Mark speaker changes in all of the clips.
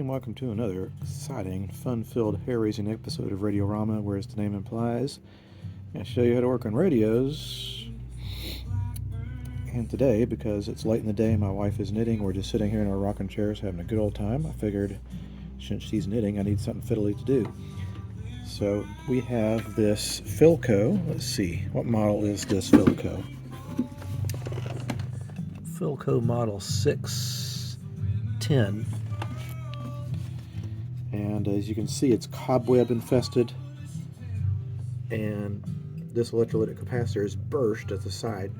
Speaker 1: and welcome to another exciting, fun-filled, hair-raising episode of Radiorama, where, as the name implies, I show you how to work on radios. And today, because it's late in the day and my wife is knitting, we're just sitting here in our rocking chairs having a good old time. I figured, since she's knitting, I need something fiddly to do. So we have this Philco. Let's see, what model is this Philco? Philco model 610. And as you can see, it's cobweb infested, and this electrolytic capacitor is burst at the side,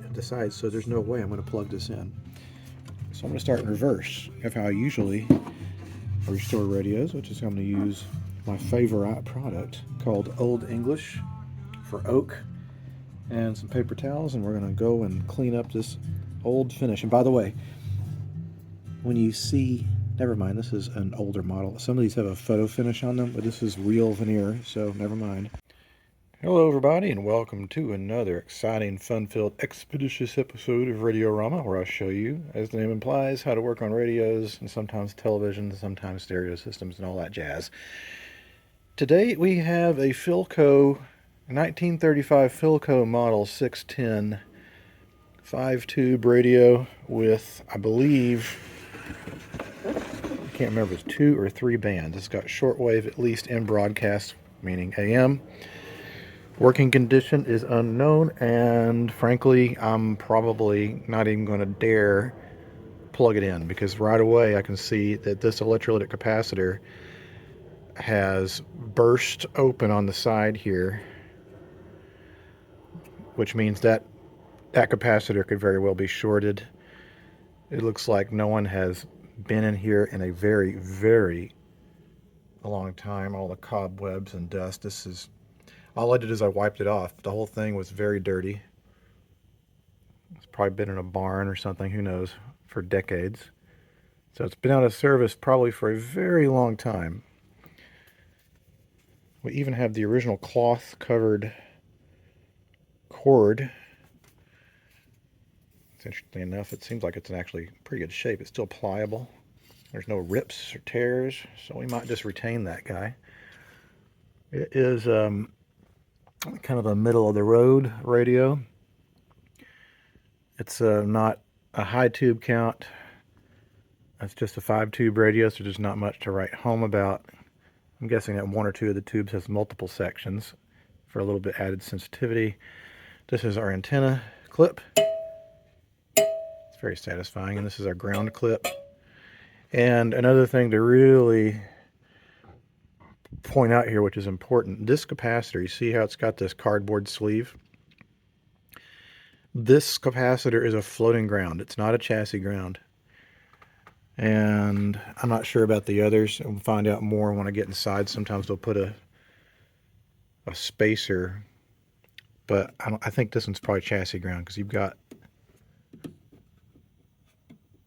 Speaker 1: so there's no way I'm going to plug this in. So I'm going to start in reverse of how I usually restore radios, which is I'm going to use my favorite product called Old English for oak and some paper towels, and we're going to go and clean up this old finish. And by the way, when you see, never mind, this is an older model. Some of these have a photo finish on them, but this is real veneer, so never mind. Hello everybody, and welcome to another exciting, fun-filled, expeditious episode of Radiorama, where I show you, as the name implies, how to work on radios, and sometimes television, sometimes stereo systems, and all that jazz. Today we have a Philco, 1935 Philco model 610 5-tube radio with, I believe, I can't remember if it's 2 or 3 bands. It's got shortwave, at least in broadcast, meaning AM. Working condition is unknown, and frankly, I'm probably not even going to dare plug it in, because right away I can see that this electrolytic capacitor has burst open on the side here, which means that that capacitor could very well be shorted. It looks like no one has been in here in a very, very long time. All the cobwebs and dust. All I did is I wiped it off. The whole thing was very dirty. It's probably been in a barn or something, who knows, for decades. So it's been out of service probably for a very long time. We even have the original cloth covered cord. It's interesting enough, it seems like it's in actually pretty good shape. It's still pliable. There's no rips or tears, so we might just retain that guy. It is kind of a middle of the road radio. It's not a high tube count. It's just a 5-tube radio, so there's not much to write home about. I'm guessing that 1 or 2 of the tubes has multiple sections for a little bit added sensitivity. This is our antenna clip. It's very satisfying. And this is our ground clip. And another thing to really point out here, which is important, this capacitor, you see how it's got this cardboard sleeve? This capacitor is a floating ground. It's not a chassis ground. And I'm not sure about the others. We'll find out more when I get inside. Sometimes they'll put a spacer, but I think this one's probably chassis ground, because you've got,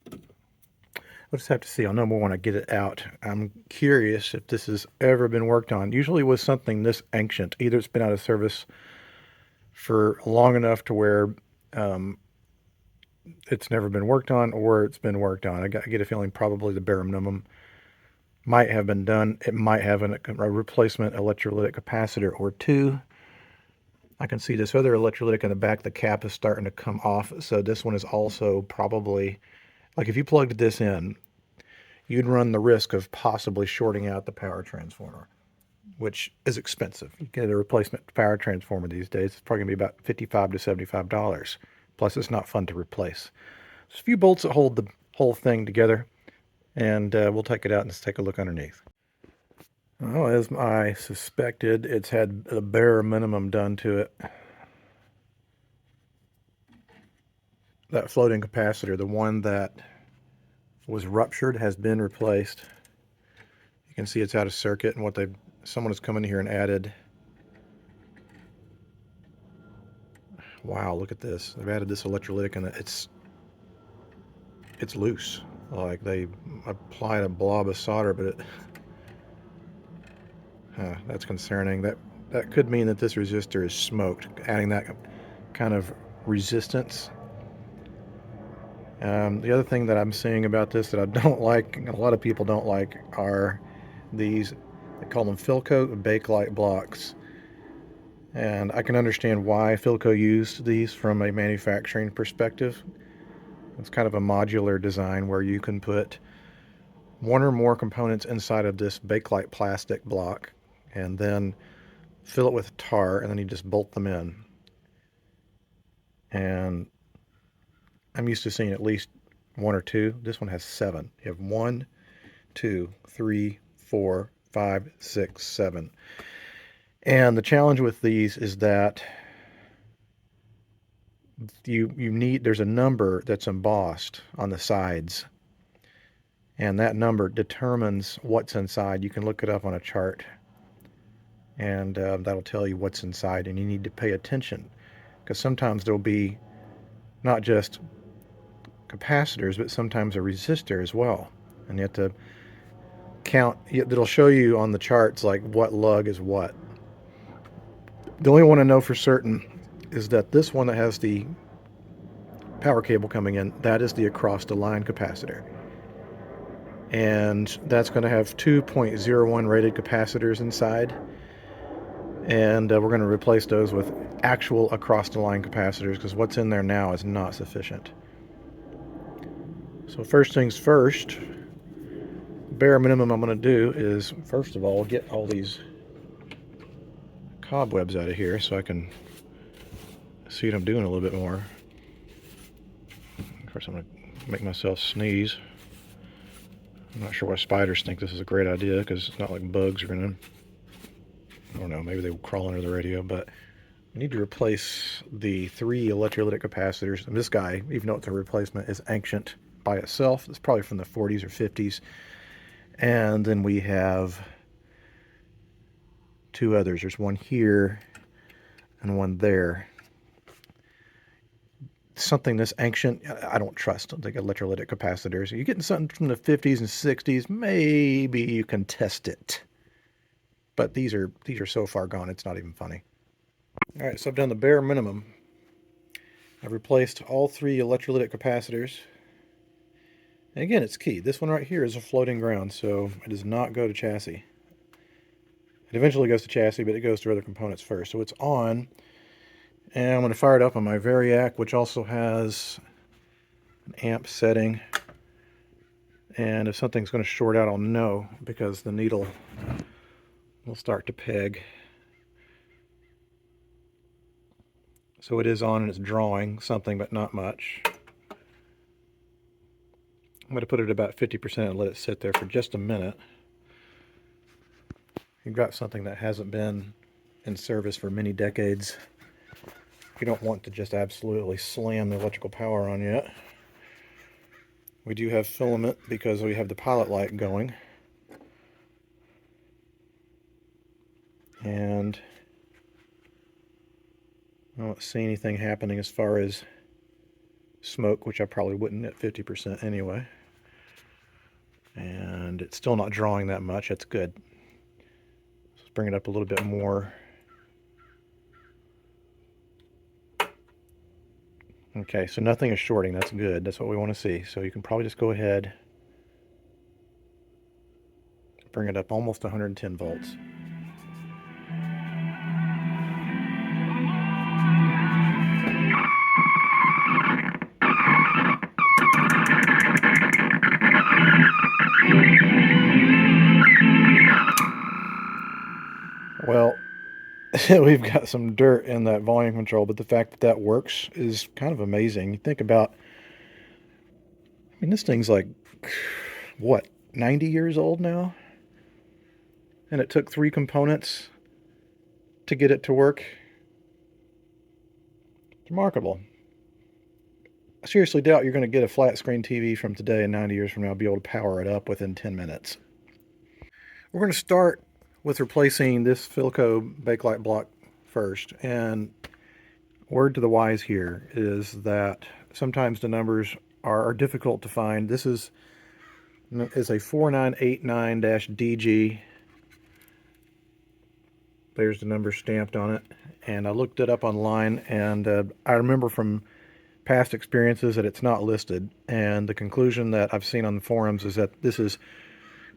Speaker 1: we'll just have to see. I'll know more when I get it out. I'm curious if this has ever been worked on. Usually with something this ancient, either it's been out of service for long enough to where it's never been worked on, or it's been worked on. I get a feeling probably the bare minimum might have been done. It might have a replacement electrolytic capacitor or 2. I can see this other electrolytic in the back. The cap is starting to come off, so this one is also probably, like if you plugged this in, you'd run the risk of possibly shorting out the power transformer, which is expensive. You get a replacement power transformer these days, it's probably going to be about $55 to $75. Plus, it's not fun to replace. There's a few bolts that hold the whole thing together, and we'll take it out and just take a look underneath. Well, as I suspected, it's had the bare minimum done to it. That floating capacitor, the one that was ruptured, has been replaced. You can see it's out of circuit, and someone has come in here and added, wow, look at this. They've added this electrolytic, and it's loose. Like they applied a blob of solder, but that's concerning. That could mean that this resistor is smoked. Adding that kind of resistance The other thing that I'm seeing about this that I don't like, a lot of people don't like, are these, they call them Philco Bakelite blocks. And I can understand why Philco used these from a manufacturing perspective. It's kind of a modular design where you can put one or more components inside of this Bakelite plastic block and then fill it with tar, and then you just bolt them in. And I'm used to seeing at least one or two. This one has 7. You have 1, 2, 3, 4, 5, 6, 7. And the challenge with these is that you need, there's a number that's embossed on the sides, and that number determines what's inside. You can look it up on a chart, and that'll tell you what's inside, and you need to pay attention, because sometimes there'll be not just capacitors, but sometimes a resistor as well, and you have to count. It'll show you on the charts like what lug is what. The only one I know for certain is that this one that has the power cable coming in, that is the across the line capacitor, and that's going to have 2.01 rated capacitors inside, and we're going to replace those with actual across the line capacitors, because what's in there now is not sufficient. So first things first, bare minimum I'm going to do is, first of all, get all these cobwebs out of here so I can see what I'm doing a little bit more. Of course, I'm going to make myself sneeze. I'm not sure why spiders think this is a great idea, because it's not like bugs are going to, I don't know, maybe they will crawl under the radio, but we need to replace the 3 electrolytic capacitors. And this guy, even though it's a replacement, is ancient by itself. It's probably from the 40s or 50s. And then we have 2 others. There's one here and one there. Something this ancient, I don't trust like electrolytic capacitors. You're getting something from the 50s and 60s, maybe you can test it. But these are so far gone, it's not even funny. All right, so I've done the bare minimum. I've replaced all 3 electrolytic capacitors. And again, it's key. This one right here is a floating ground, so it does not go to chassis. It eventually goes to chassis, but it goes to other components first. So it's on, and I'm going to fire it up on my Variac, which also has an amp setting. And if something's going to short out, I'll know, because the needle will start to peg. So it is on and it's drawing something, but not much. I'm going to put it at about 50% and let it sit there for just a minute. You've got something that hasn't been in service for many decades. You don't want to just absolutely slam the electrical power on yet. We do have filament because we have the pilot light going. And I don't see anything happening as far as smoke, which I probably wouldn't at 50% anyway. And it's still not drawing that much. That's good. Let's bring it up a little bit more. Okay, so nothing is shorting. That's good. That's what we want to see. So you can probably just go ahead, bring it up almost 110 volts. Well, we've got some dirt in that volume control, but the fact that that works is kind of amazing. You think about, I mean, this thing's like, what, 90 years old now? And it took 3 components to get it to work. It's remarkable. I seriously doubt you're going to get a flat screen TV from today and 90 years from now be able to power it up within 10 minutes. We're going to start with replacing this Philco Bakelite block first. And word to the wise here is that sometimes the numbers are difficult to find. This is a 4989-DG. There's the number stamped on it. And I looked it up online, and I remember from past experiences that it's not listed, and the conclusion that I've seen on the forums is that this is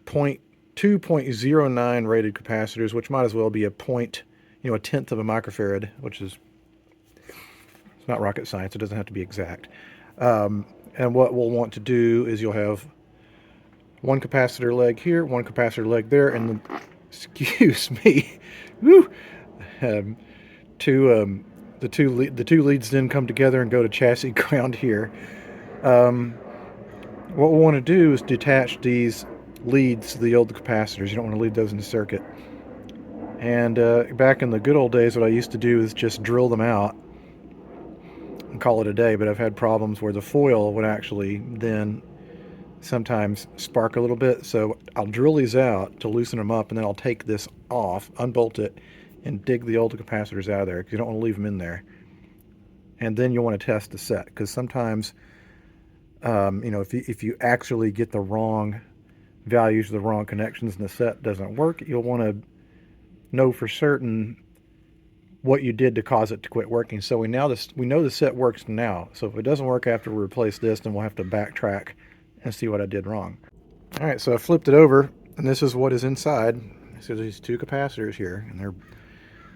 Speaker 1: 2.09 rated capacitors, which might as well be a tenth of a microfarad, which is, it's not rocket science. It doesn't have to be exact. And what we'll want to do is you'll have one capacitor leg here, one capacitor leg there, and then, excuse me, woo, the two leads then come together and go to chassis ground here. What we want to do is detach these leads to the old capacitors. You don't want to leave those in the circuit. And back in the good old days, what I used to do is just drill them out and call it a day. But I've had problems where the foil would actually then sometimes spark a little bit. So I'll drill these out to loosen them up, and then I'll take this off, unbolt it, and dig the old capacitors out of there, because you don't want to leave them in there. And then you want to test the set, because sometimes if you actually get the wrong values, the wrong connections, and the set doesn't work, you'll want to know for certain what you did to cause it to quit working. So we know the set works now. So if it doesn't work after we replace this, then we'll have to backtrack and see what I did wrong. All right, so I flipped it over, and this is what is inside. So these two capacitors here, and they're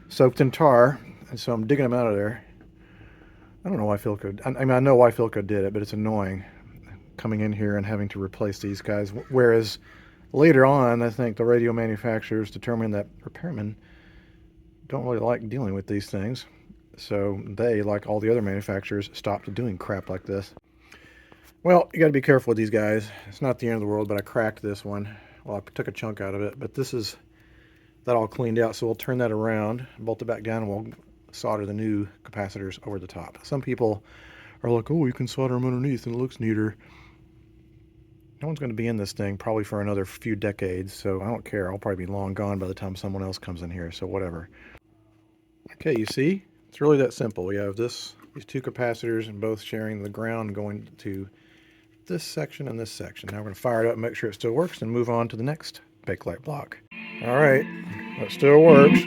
Speaker 1: soaked in tar, and so I'm digging them out of there. I don't know why Philco, I mean, I know why Philco did it, but it's annoying coming in here and having to replace these guys. Whereas later on, I think the radio manufacturers determined that repairmen don't really like dealing with these things. So they, like all the other manufacturers, stopped doing crap like this. Well, you got to be careful with these guys. It's not the end of the world, but I cracked this one. Well, I took a chunk out of it, but this is that all cleaned out. So we'll turn that around, bolt it back down, and we'll solder the new capacitors over the top. Some people are like, oh, you can solder them underneath and it looks neater. No one's going to be in this thing probably for another few decades, so I don't care. I'll probably be long gone by the time someone else comes in here, so whatever. Okay, you see? It's really that simple. We have these two capacitors and both sharing the ground going to this section and this section. Now we're going to fire it up and make sure it still works and move on to the next Bakelite block. All right, it still works.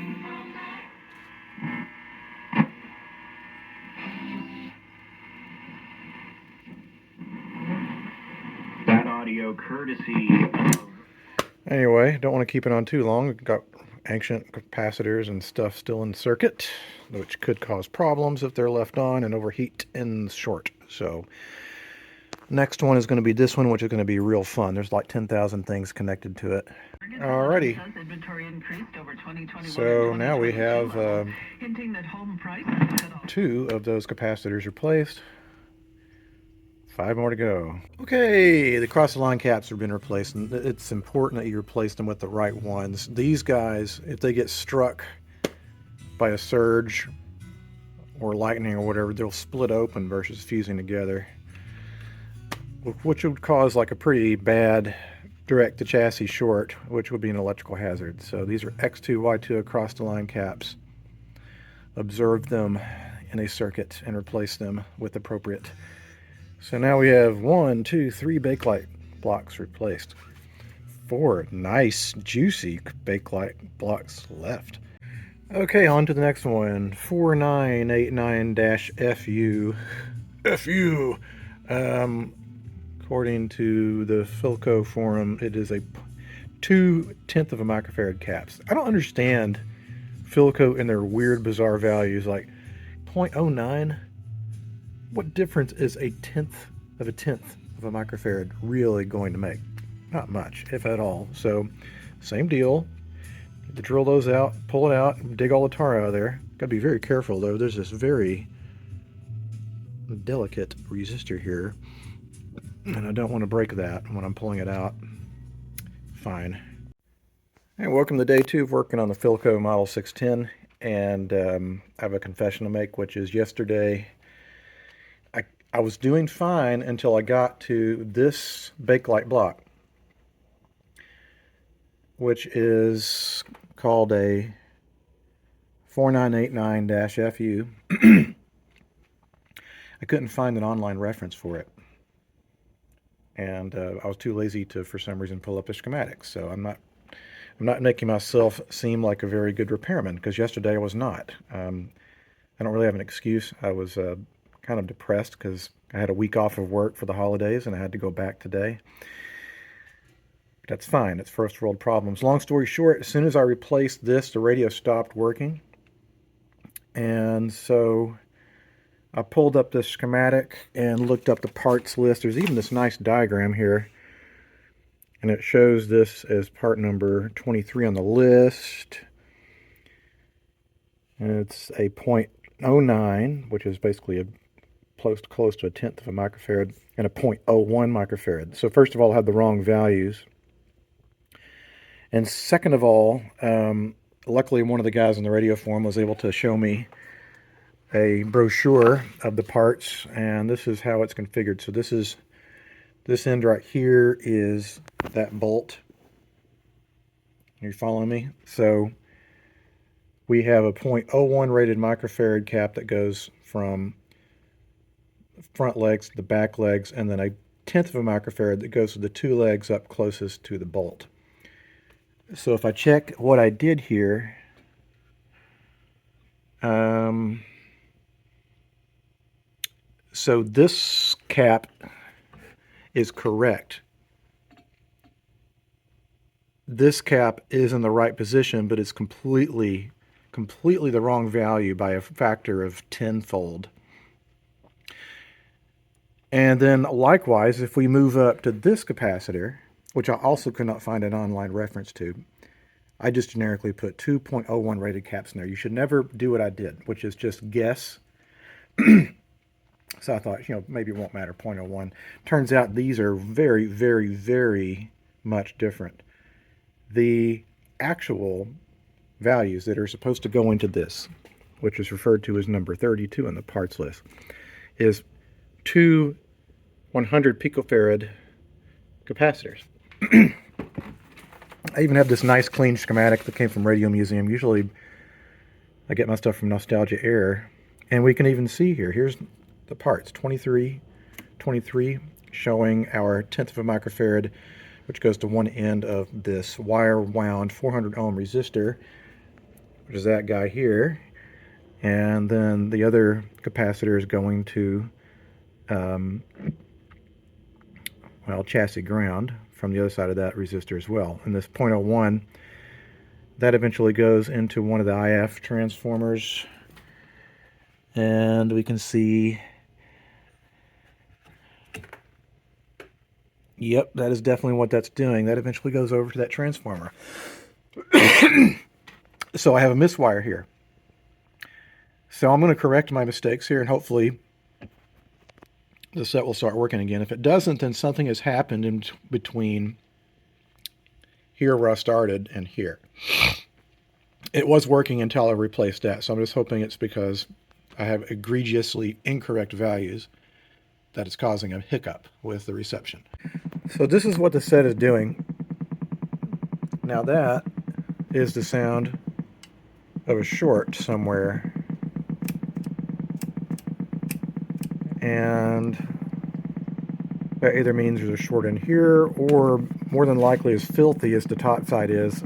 Speaker 2: That audio courtesy of...
Speaker 1: Anyway, don't want to keep it on too long. We've got ancient capacitors and stuff still in circuit, which could cause problems if they're left on and overheat and short. So next one is going to be this one, which is going to be real fun. There's like 10,000 things connected to it. Alrighty. So now we have two of those capacitors replaced. 5 more to go. Okay, the cross-the-line caps have been replaced, and it's important that you replace them with the right ones. These guys, if they get struck by a surge or lightning or whatever, they'll split open versus fusing together, which would cause like a pretty bad direct-to-chassis short, which would be an electrical hazard. So these are X2, Y2 across-the-line caps. Observe them in a circuit and replace them with appropriate. So now we have 1, 2, 3 Bakelite blocks replaced. 4 nice, juicy Bakelite blocks left. Okay, on to the next one. 4989-FU. FU. According to the Philco forum, it is a 2/10 of a microfarad caps. I don't understand Philco and their weird, bizarre values like 0.09. What difference is a tenth of a microfarad really going to make? Not much, if at all. So, same deal. Need to drill those out, pull it out, and dig all the tar out of there. Got to be very careful though. There's this very delicate resistor here, and I don't want to break that when I'm pulling it out. Fine. And welcome to day 2 of working on the Philco Model 610. And I have a confession to make, which is yesterday I was doing fine until I got to this Bakelite block, which is called a 4989-FU. I couldn't find an online reference for it, and I was too lazy to, for some reason, pull up the schematics. So I'm not making myself seem like a very good repairman, because yesterday I was not. I don't really have an excuse. I was kind of depressed because I had a week off of work for the holidays and I had to go back today. That's fine. It's first world problems. Long story short, as soon as I replaced this, the radio stopped working. And so I pulled up this schematic and looked up the parts list. There's even this nice diagram here. And it shows this as part number 23 on the list. And it's a 0.09, which is basically a close to a tenth of a microfarad, and a 0.01 microfarad. So first of all, I had the wrong values. And second of all, luckily one of the guys in the radio forum was able to show me a brochure of the parts, and this is how it's configured. So this end right here is that bolt. Are you following me? So we have a 0.01 rated microfarad cap that goes from the front legs to the back legs, and then a tenth of a microfarad that goes to the two legs up closest to the bolt. So if I check what I did here, so this cap is correct. This cap is in the right position, but it's completely the wrong value by a factor of tenfold. And then likewise, if we move up to this capacitor, which I also could not find an online reference to, I just generically put 2.01 rated caps in there. You should never do what I did, which is just guess. So I thought, maybe it won't matter, 0.01. Turns out these are very, very, very much different. The actual values that are supposed to go into this, which is referred to as number 32 in the parts list, is two 100 picofarad capacitors. I even have this nice clean schematic that came from Radio Museum. Usually I get my stuff from Nostalgia Air, and we can even see here's the parts, 23, showing our tenth of a microfarad, which goes to one end of this wire wound 400 ohm resistor, which is that guy here, and then the other capacitor is going to chassis ground from the other side of that resistor as well. And this 0.01, that eventually goes into one of the IF transformers, and we can see, yep, that is definitely what that's doing. That eventually goes over to that transformer. So I have a miswire here. So I'm going to correct my mistakes here, and hopefully the set will start working again. If it doesn't, then something has happened in between here where I started and here. It was working until I replaced that, so I'm just hoping it's because I have egregiously incorrect values that it's causing a hiccup with the reception. So this is what the set is doing. Now that is the sound of a short somewhere. And that either means there's a short in here, or more than likely, as filthy as the top side is,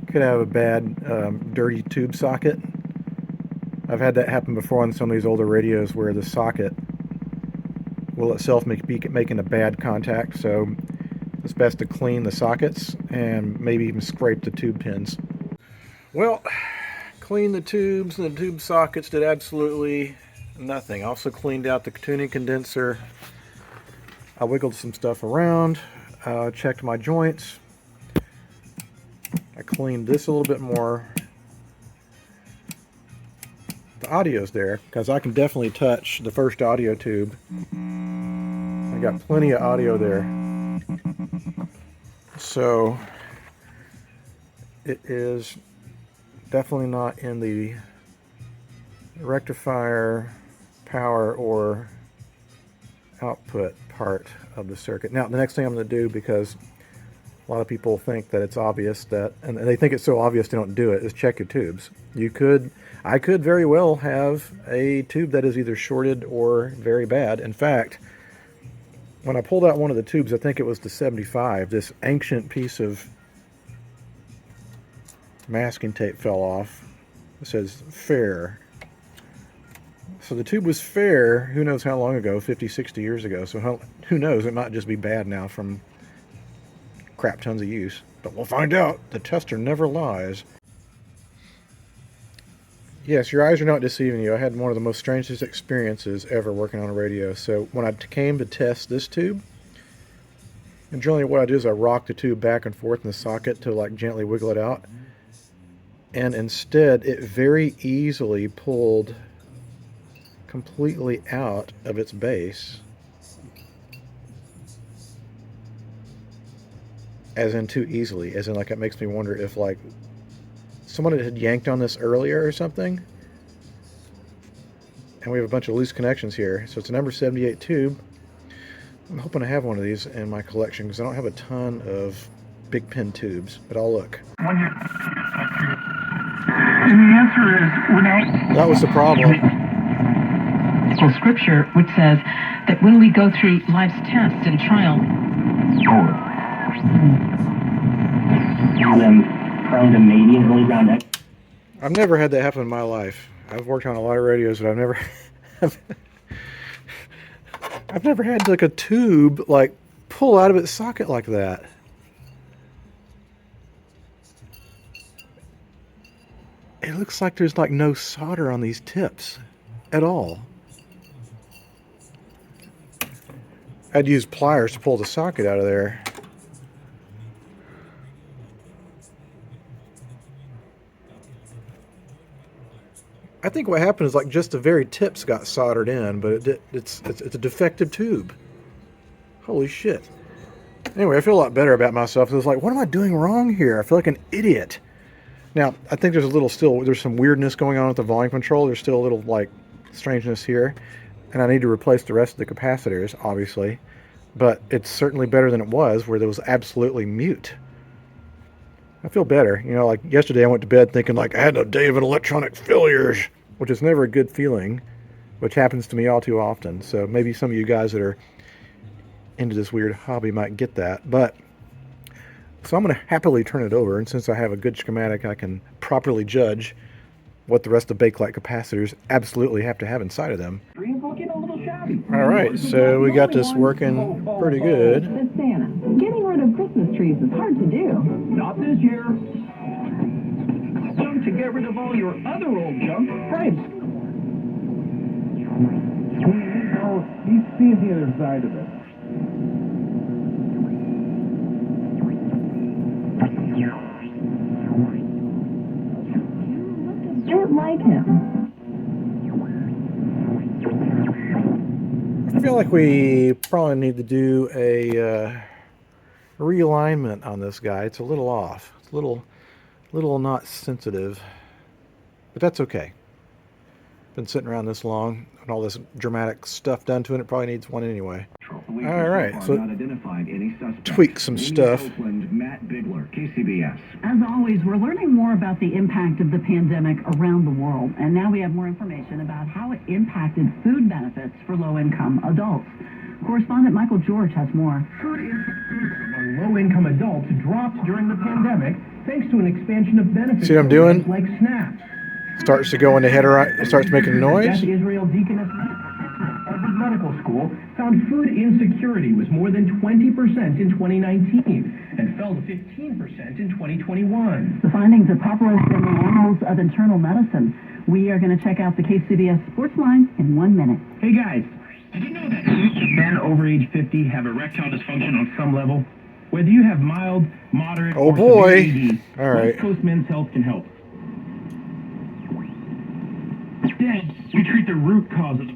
Speaker 1: could have a bad dirty tube socket. I've had that happen before on some of these older radios where the socket will itself be making a bad contact, so it's best to clean the sockets and maybe even scrape the tube pins. Well, cleaned the tubes, and the tube sockets did absolutely nothing. Also cleaned out the tuning condenser. I wiggled some stuff around, checked my joints. I cleaned this a little bit more. The audio's there, because I can definitely touch the first audio tube. I got plenty of audio there. So it is definitely not in the rectifier, power, or output part of the circuit. Now, the next thing I'm going to do, because a lot of people think that it's obvious that, and they think it's so obvious they don't do it, is check your tubes. I could very well have a tube that is either shorted or very bad. In fact, when I pulled out one of the tubes, I think it was the 75, this ancient piece of masking tape fell off. It says fair. So the tube was fair, who knows how long ago, 50, 60 years ago. So who knows, it might just be bad now from crap tons of use. But we'll find out. The tester never lies. Yes, your eyes are not deceiving you. I had one of the most strangest experiences ever working on a radio. So when I came to test this tube, and generally what I do is I rock the tube back and forth in the socket to like gently wiggle it out. And instead, it very easily pulled completely out of its base. As in too easily. As in like it makes me wonder if like someone had yanked on this earlier or something. And we have a bunch of loose connections here. So it's a number 78 tube. I'm hoping to have one of these in my collection because I don't have a ton of big pin tubes, but I'll look.
Speaker 3: And the answer is we're not.
Speaker 1: That was the problem.
Speaker 4: Scripture, which says that when we go through life's test and trial,
Speaker 2: prone to median round X.
Speaker 1: I've never had that happen in my life. I've worked on a lot of radios, but I've never had like a tube like pull out of its socket like that. It looks like there's like no solder on these tips at all. I'd use pliers to pull the socket out of there. I think what happened is like just the very tips got soldered in, but it's a defective tube. Holy shit. Anyway, I feel a lot better about myself. I was like, what am I doing wrong here? I feel like an idiot. Now, I think there's some weirdness going on with the volume control. There's still a little like strangeness here. And I need to replace the rest of the capacitors, obviously. But it's certainly better than it was, where there was absolutely mute. I feel better. You know, like yesterday I went to bed thinking like I had a day of electronic failures, which is never a good feeling, which happens to me all too often. So maybe some of you guys that are into this weird hobby might get that. But so I'm going to happily turn it over, and since I have a good schematic, I can properly judge what the rest of Bakelite capacitors absolutely have to have inside of them. All right, so we got this working pretty good.
Speaker 4: Santa, getting rid of Christmas trees is hard to do.
Speaker 3: Not this year. Time to get rid of all your other old junk. Right. He's seeing the other side of it.
Speaker 4: Don't like him.
Speaker 1: I feel like we probably need to do a realignment on this guy. It's a little off. It's a little not sensitive, but that's okay. Been sitting around this long and all this dramatic stuff done to it. It probably needs one anyway. All right, so tweak some stuff.
Speaker 4: As always, we're learning more about the impact of the pandemic around the world, and now we have more information about how it impacted food benefits for low-income adults. Correspondent Michael George has more.
Speaker 3: Food among low-income adults dropped during the pandemic thanks to an expansion of benefits.
Speaker 1: See what I'm doing?
Speaker 3: Like SNAP.
Speaker 1: Starts to go in the header. It starts making noise.
Speaker 3: The Israel Deaconess Harvard Medical School found food insecurity was more than 20% in 2019 and fell to 15% in 2021.
Speaker 4: The findings are published in the Annals of Internal Medicine. We are going to check out the KCBS Sports Line in 1 minute.
Speaker 3: Hey guys, did you know that men over age 50 have erectile dysfunction on some level? Whether you have mild, moderate,
Speaker 1: oh
Speaker 3: or
Speaker 1: boy.
Speaker 3: severe ED,
Speaker 1: All right.
Speaker 3: West Coast Men's Health can help. Instead, we treat the root cause of the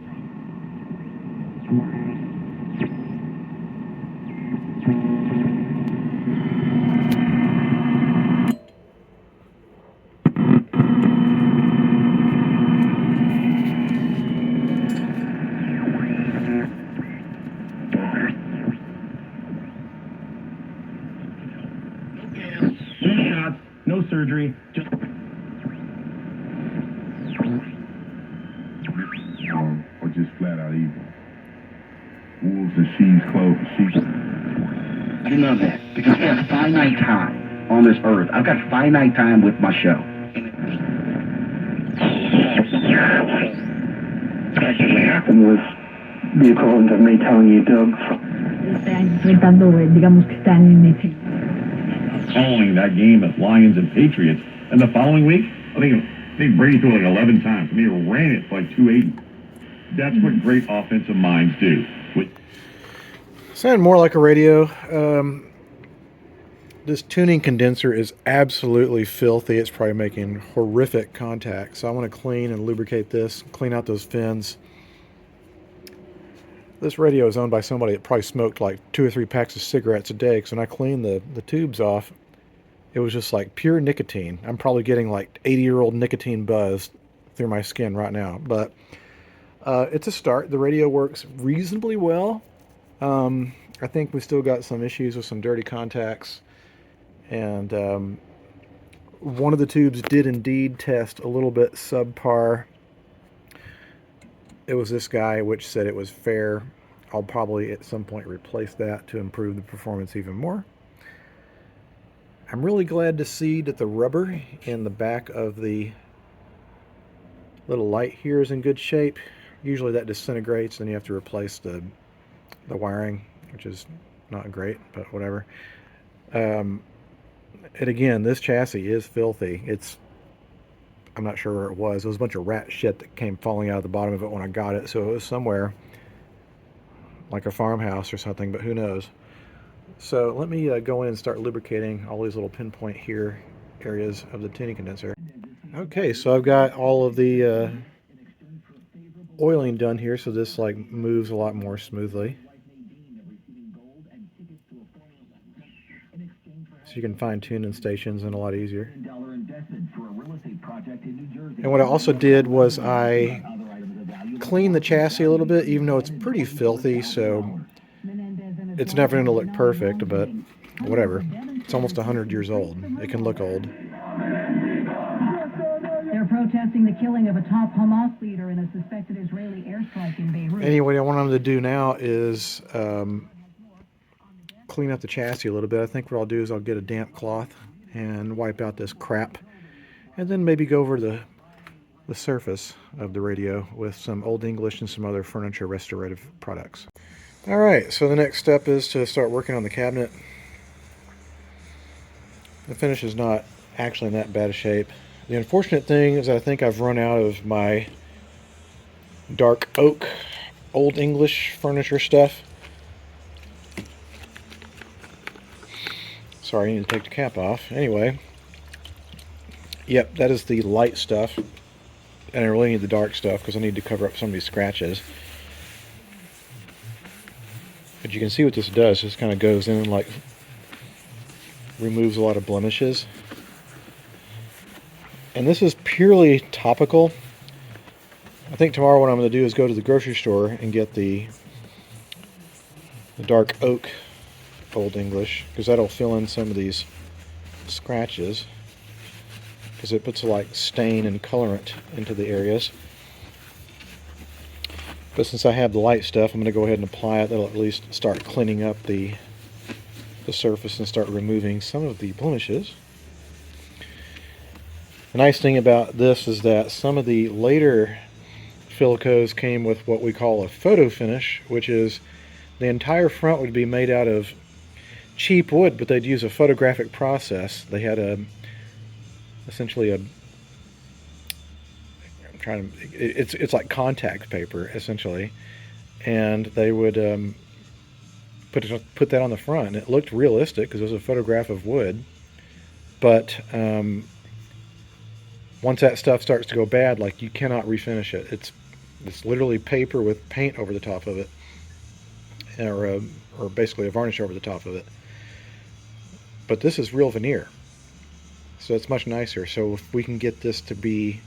Speaker 3: no shots, no surgery, just
Speaker 5: or just flat out evil. Wolves in sheep's clothing, sheep.
Speaker 6: I know that because we have finite time on this earth. I've got finite time with my show.
Speaker 2: Actually happened was the equivalent of me telling you, Doug.
Speaker 5: Following that game at Lions and Patriots, and the following week, I think Brady threw like 11 times. I mean, he ran it for like 280. That's what great offensive minds do.
Speaker 1: Sounded more like a radio. This tuning condenser is absolutely filthy. It's probably making horrific contact. So I want to clean and lubricate this, clean out those fins. This radio is owned by somebody that probably smoked like 2 or 3 packs of cigarettes a day, because when I cleaned the tubes off, it was just like pure nicotine. I'm probably getting like 80-year-old nicotine buzz through my skin right now. But it's a start. The radio works reasonably well. I think we still got some issues with some dirty contacts. And one of the tubes did indeed test a little bit subpar. It was this guy which said it was fair. I'll probably at some point replace that to improve the performance even more. I'm really glad to see that the rubber in the back of the little light here is in good shape. Usually that disintegrates, then you have to replace the wiring, which is not great, but whatever. And again, this chassis is filthy. I'm not sure where it was. It was a bunch of rat shit that came falling out of the bottom of it when I got it, so it was somewhere like a farmhouse or something, but who knows. So let me go in and start lubricating all these little pinpoint here areas of the tuning condenser. Okay, so I've got all of the oiling done here, so this like moves a lot more smoothly. So you can fine-tune in stations and a lot easier. And what I also did was I cleaned the chassis a little bit, even though it's pretty filthy, so it's never going to look perfect, but whatever. It's almost 100 years old. It can look old.
Speaker 4: They're protesting the killing of a top Hamas leader in a suspected Israeli airstrike in Beirut.
Speaker 1: Anyway, what I want them to do now is clean up the chassis a little bit. I think what I'll do is I'll get a damp cloth and wipe out this crap, and then maybe go over the surface of the radio with some Old English and some other furniture restorative products. Alright, so the next step is to start working on the cabinet. The finish is not actually in that bad a shape. The unfortunate thing is that I think I've run out of my dark oak Old English furniture stuff. Sorry, I need to take the cap off. Anyway, yep, that is the light stuff. And I really need the dark stuff because I need to cover up some of these scratches. But you can see what this does. This kind of goes in and like removes a lot of blemishes. And this is purely topical. I think tomorrow what I'm going to do is go to the grocery store and get the dark oak Old English, because that'll fill in some of these scratches, because it puts like stain and colorant into the areas. But since I have the light stuff, I'm going to go ahead and apply it. That'll at least start cleaning up the surface and start removing some of the blemishes. The nice thing about this is that some of the later Philcos came with what we call a photo finish, which is the entire front would be made out of cheap wood, but they'd use a photographic process. They had it's like contact paper essentially, and they would put that on the front, and it looked realistic because it was a photograph of wood. But once that stuff starts to go bad, like, you cannot refinish it. It's literally paper with paint over the top of it, or basically a varnish over the top of it. But this is real veneer, so it's much nicer. So if we can get this to be,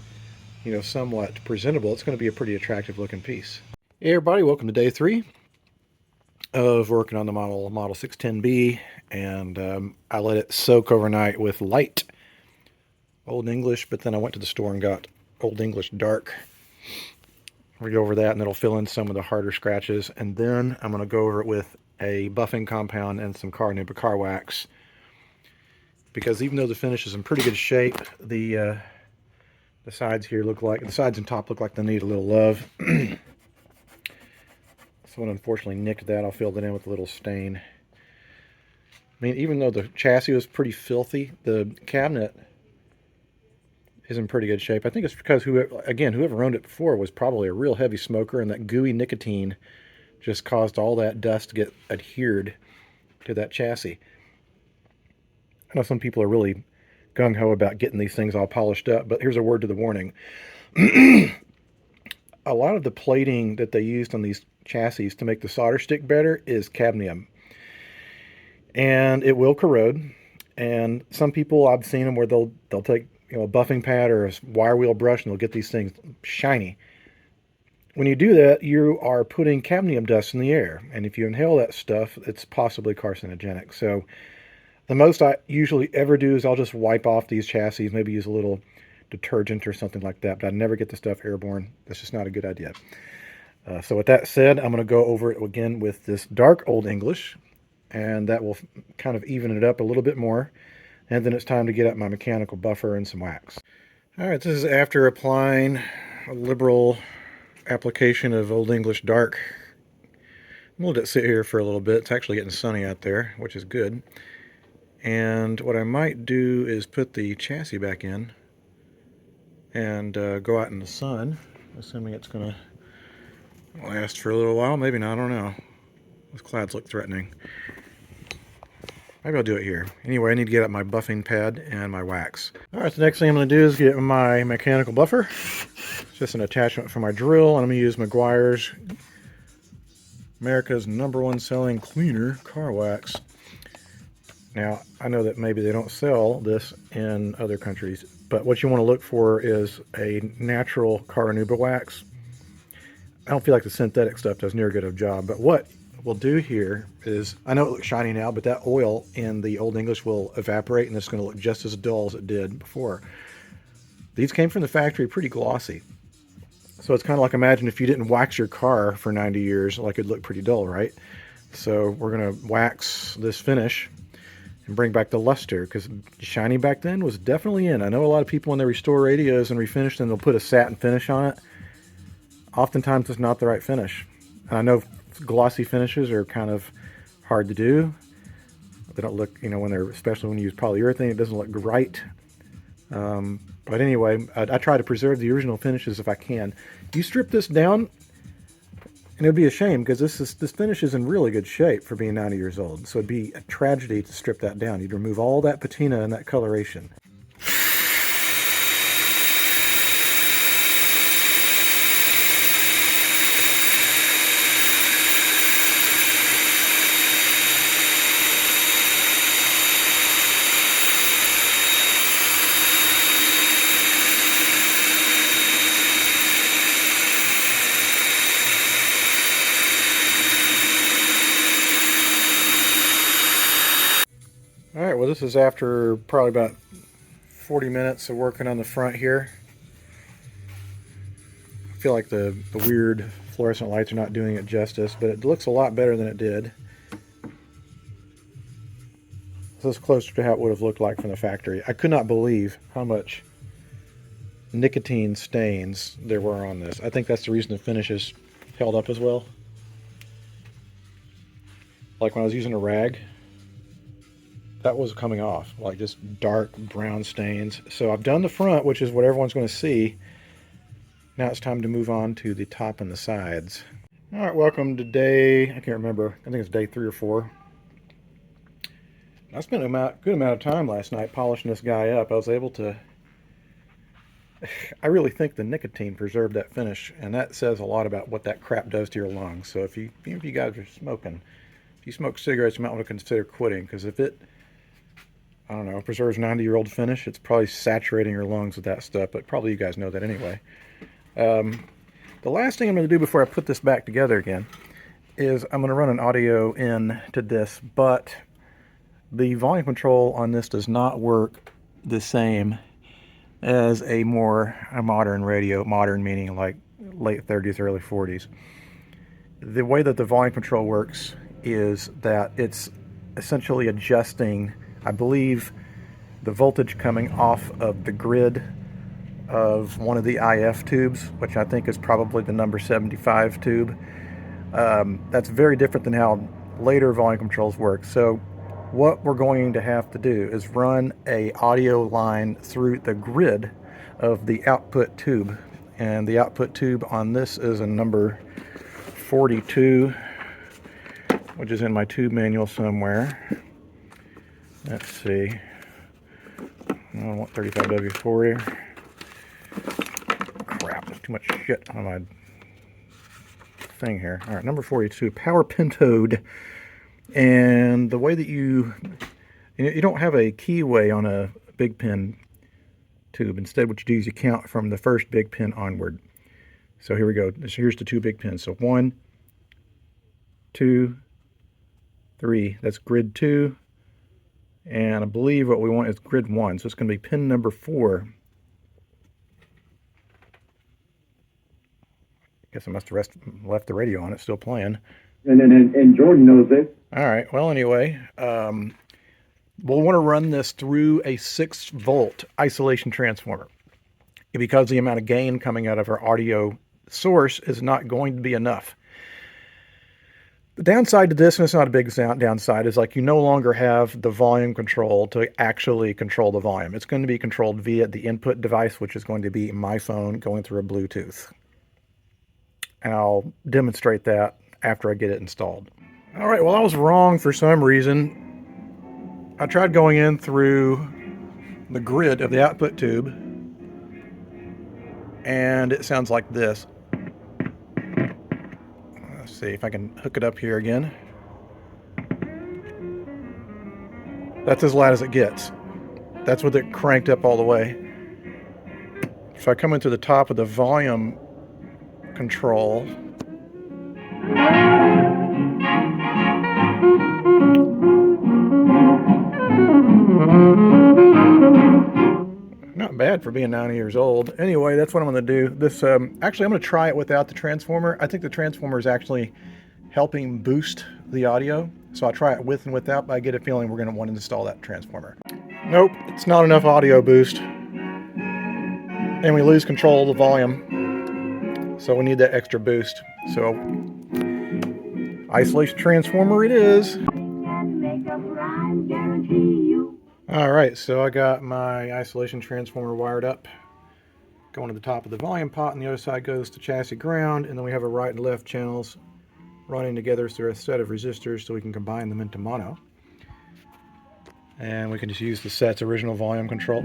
Speaker 1: somewhat presentable, it's going to be a pretty attractive looking piece. Hey everybody, welcome to day 3 of working on the Model 610B, and I let it soak overnight with light Old English, but then I went to the store and got Old English Dark. We'll go over that, and it'll fill in some of the harder scratches, and then I'm going to go over it with a buffing compound and some car wax, because even though the finish is in pretty good shape, the sides here the sides and top look like they need a little love. Someone unfortunately nicked that. I'll fill that in with a little stain. I mean, even though the chassis was pretty filthy, the cabinet is in pretty good shape. I think it's because, whoever owned it before was probably a real heavy smoker, and that gooey nicotine just caused all that dust to get adhered to that chassis. I know some people are really gung-ho about getting these things all polished up, but here's a word to the warning. A lot of the plating that they used on these chassis to make the solder stick better is cadmium. And it will corrode. And some people, I've seen them where they'll take a buffing pad or a wire wheel brush and they'll get these things shiny. When you do that, you are putting cadmium dust in the air. And if you inhale that stuff, it's possibly carcinogenic. So the most I usually ever do is I'll just wipe off these chassis, maybe use a little detergent or something like that, but I never get the stuff airborne. That's just not a good idea. So with that said, I'm going to go over it again with this dark Old English, and that will kind of even it up a little bit more. And then it's time to get out my mechanical buffer and some wax. All right, this is after applying a liberal application of Old English dark. I'm going to let it sit here for a little bit. It's actually getting sunny out there, which is good. And what I might do is put the chassis back in and go out in the sun, assuming it's going to last for a little while. Maybe not, I don't know. Those clouds look threatening. Maybe I'll do it here. Anyway, I need to get out my buffing pad and my wax. All right, the next thing I'm going to do is get my mechanical buffer. It's just an attachment for my drill, and I'm going to use Meguiar's, America's #1 selling cleaner car wax. Now, I know that maybe they don't sell this in other countries, but what you want to look for is a natural carnauba wax. I don't feel like the synthetic stuff does near good of a job, but what we'll do here is, I know it looks shiny now, but that oil in the Old English will evaporate and it's going to look just as dull as it did before. These came from the factory pretty glossy. So it's kind of like, imagine if you didn't wax your car for 90 years, like it'd look pretty dull, right? So we're going to wax this finish and bring back the luster, because shiny back then was definitely in. I know a lot of people, when they restore radios and refinish them, they'll put a satin finish on it. Oftentimes it's not the right finish. And I know glossy finishes are kind of hard to do. They don't look, when they're, especially when you use polyurethane, it doesn't look right. But anyway, I try to preserve the original finishes if I can. You strip this down, and it'd be a shame, because this finish is in really good shape for being 90 years old. So it'd be a tragedy to strip that down. You'd remove all that patina and that coloration. Alright, well, this is after probably about 40 minutes of working on the front here. I feel like the weird fluorescent lights are not doing it justice, but it looks a lot better than it did. This is closer to how it would have looked like from the factory. I could not believe how much nicotine stains there were on this. I think that's the reason the finishes held up as well. Like when I was using a rag, that was coming off, like just dark brown stains. So I've done the front, which is what everyone's going to see. Now it's time to move on to the top and the sides. All right, welcome to day, I can't remember, I think it's day 3 or 4. I spent a good amount of time last night polishing this guy up. I was able to, I really think the nicotine preserved that finish, and that says a lot about what that crap does to your lungs. So if you guys are smoking, if you smoke cigarettes, you might want to consider quitting, because if it, I don't know, preserves 90-year-old finish, it's probably saturating your lungs with that stuff, but probably you guys know that anyway. The last thing I'm going to do before I put this back together again is I'm going to run an audio in to this, but the volume control on this does not work the same as a modern radio, modern meaning like late 30s, early 40s. The way that the volume control works is that it's essentially adjusting, I believe, the voltage coming off of the grid of one of the IF tubes, which I think is probably the number 75 tube. That's very different than how later volume controls work. So what we're going to have to do is run a audio line through the grid of the output tube. And the output tube on this is a number 42, which is in my tube manual somewhere. Let's see. I don't want 35W40. Crap, there's too much shit on my thing here. All right, number 42, power pentode. And the way that you don't have a keyway on a big pin tube. Instead, what you do is you count from the first big pin onward. So here we go. Here's the two big pins. So 1, 2, 3. That's grid 2. And I believe what we want is grid 1. So it's going to be pin number 4. Guess I must have left the radio on. It's still playing.
Speaker 2: And Jordan knows it.
Speaker 1: All right. Well, anyway, we'll want to run this through a 6-volt isolation transformer, because the amount of gain coming out of our audio source is not going to be enough. The downside to this, and it's not a big downside, is like you no longer have the volume control to actually control the volume. It's going to be controlled via the input device, which is going to be my phone going through a Bluetooth. And I'll demonstrate that after I get it installed. All right, well, I was wrong for some reason. I tried going in through the grid of the output tube, and it sounds like this. Let's see if I can hook it up here again. That's as loud as it gets. That's with it cranked up all the way. So I come into the top of the volume control. Not bad for being 90 years old. Anyway, that's what I'm going to do. This actually, I'm going to try it without the transformer. I think the transformer is actually helping boost the audio. So I'll try it with and without, but I get a feeling we're going to want to install that transformer. Nope, it's not enough audio boost. And we lose control of the volume. So we need that extra boost. So isolation transformer it is. Alright, so I got my isolation transformer wired up, going to the top of the volume pot, and the other side goes to chassis ground, and then we have a right and left channels running together through a set of resistors so we can combine them into mono. And we can just use the set's original volume control.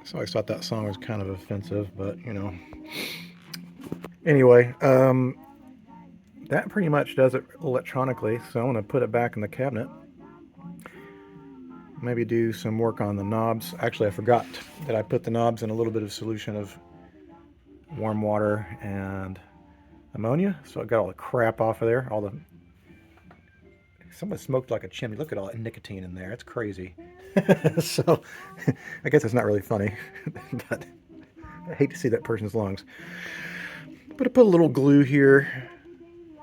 Speaker 1: So I thought that song was kind of offensive, but you know. Anyway, that pretty much does it electronically, so I'm going to put it back in the cabinet. Maybe do some work on the knobs. Actually, I forgot that I put the knobs in a little bit of solution of warm water and ammonia, so I got all the crap off of there. Someone smoked like a chimney. Look at all that nicotine in there. It's crazy. So, I guess it's not really funny, but I hate to see that person's lungs. But I put a little glue here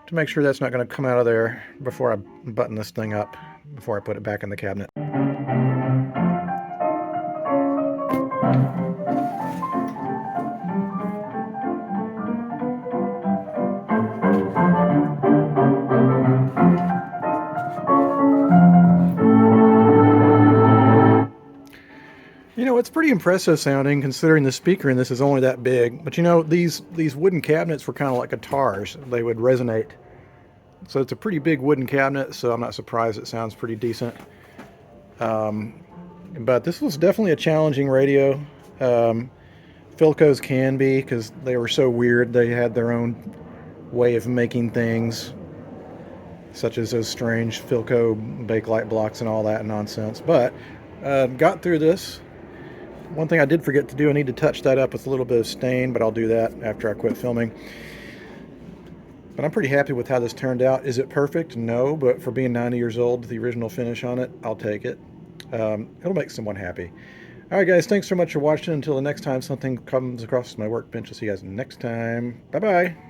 Speaker 1: to make sure that's not going to come out of there before I button this thing up, before I put it back in the cabinet. You know, it's pretty impressive sounding considering the speaker in this is only that big. But you know, these wooden cabinets were kind of like guitars. They would resonate. So it's a pretty big wooden cabinet, so I'm not surprised it sounds pretty decent. But this was definitely a challenging radio. Philco's can be, because they were so weird. They had their own way of making things, such as those strange Philco Bakelite blocks and all that nonsense. But got through this. One thing I did forget to do, I need to touch that up with a little bit of stain, but I'll do that after I quit filming. But I'm pretty happy with how this turned out. Is it perfect? No, but for being 90 years old, the original finish on it, I'll take it. It'll make someone happy. Alright guys, thanks so much for watching. Until the next time something comes across my workbench, I'll see you guys next time. Bye-bye.